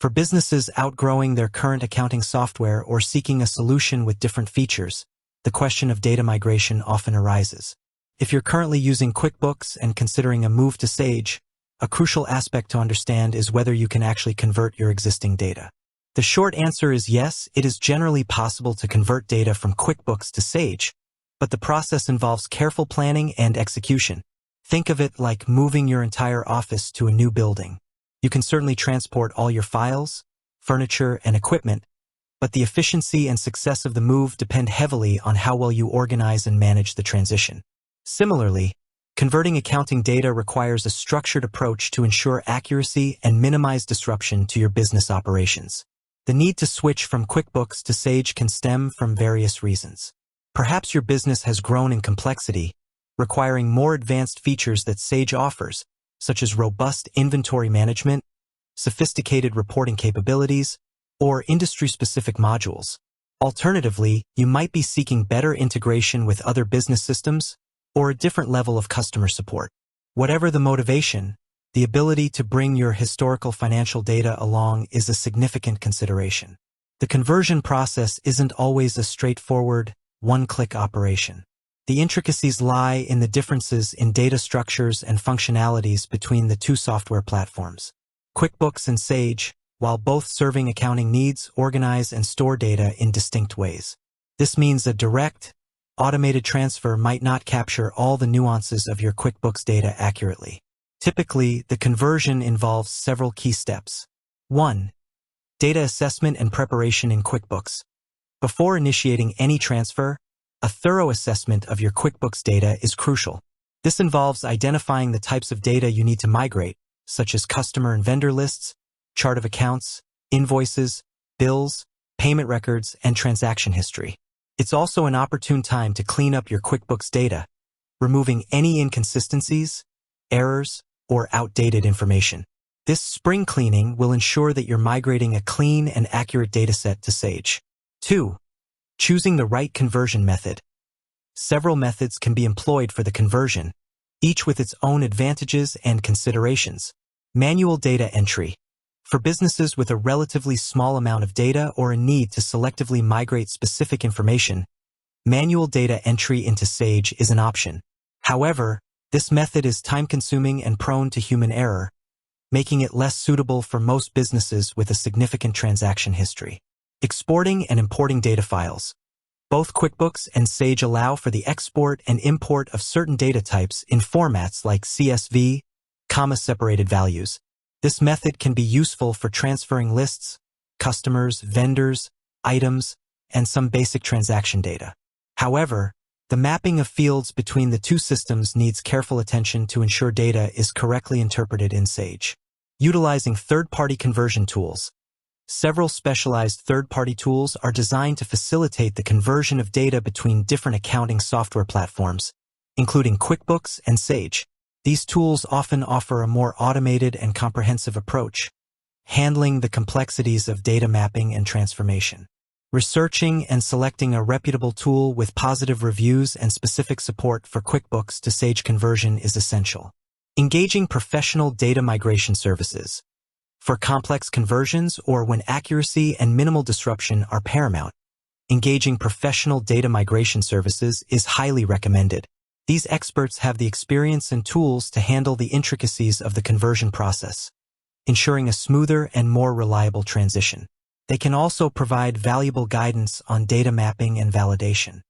For businesses outgrowing their current accounting software or seeking a solution with different features, the question of data migration often arises. If you're currently using QuickBooks and considering a move to Sage, a crucial aspect to understand is whether you can actually convert your existing data. The short answer is yes, it is generally possible to convert data from QuickBooks to Sage, but the process involves careful planning and execution. Think of it like moving your entire office to a new building. You can certainly transport all your files, furniture, and equipment, but the efficiency and success of the move depend heavily on how well you organize and manage the transition. Similarly, converting accounting data requires a structured approach to ensure accuracy and minimize disruption to your business operations. The need to switch from QuickBooks to Sage can stem from various reasons. Perhaps your business has grown in complexity, requiring more advanced features that Sage offers, such as robust inventory management, sophisticated reporting capabilities, or industry-specific modules. Alternatively, you might be seeking better integration with other business systems or a different level of customer support. Whatever the motivation, the ability to bring your historical financial data along is a significant consideration. The conversion process isn't always a straightforward, one-click operation. The intricacies lie in the differences in data structures and functionalities between the two software platforms. QuickBooks and Sage, while both serving accounting needs, organize and store data in distinct ways. This means a direct, automated transfer might not capture all the nuances of your QuickBooks data accurately. Typically, the conversion involves several key steps. 1. Data assessment and preparation in QuickBooks. Before initiating any transfer, a thorough assessment of your QuickBooks data is crucial. This involves identifying the types of data you need to migrate, such as customer and vendor lists, chart of accounts, invoices, bills, payment records, and transaction history. It's also an opportune time to clean up your QuickBooks data, removing any inconsistencies, errors, or outdated information. This spring cleaning will ensure that you're migrating a clean and accurate dataset to Sage. 2. Choosing the right conversion method. Several methods can be employed for the conversion, each with its own advantages and considerations. Manual data entry. For businesses with a relatively small amount of data or a need to selectively migrate specific information, manual data entry into Sage is an option. However, this method is time-consuming and prone to human error, making it less suitable for most businesses with a significant transaction history. Exporting and importing data files. Both QuickBooks and Sage allow for the export and import of certain data types in formats like CSV, comma-separated values. This method can be useful for transferring lists, customers, vendors, items, and some basic transaction data. However, the mapping of fields between the two systems needs careful attention to ensure data is correctly interpreted in Sage. Utilizing third-party conversion tools. Several specialized third-party tools are designed to facilitate the conversion of data between different accounting software platforms, including QuickBooks and Sage. These tools often offer a more automated and comprehensive approach, handling the complexities of data mapping and transformation. Researching and selecting a reputable tool with positive reviews and specific support for QuickBooks to Sage conversion is essential. Engaging professional data migration services. For complex conversions or when accuracy and minimal disruption are paramount, engaging professional data migration services is highly recommended. These experts have the experience and tools to handle the intricacies of the conversion process, ensuring a smoother and more reliable transition. They can also provide valuable guidance on data mapping and validation.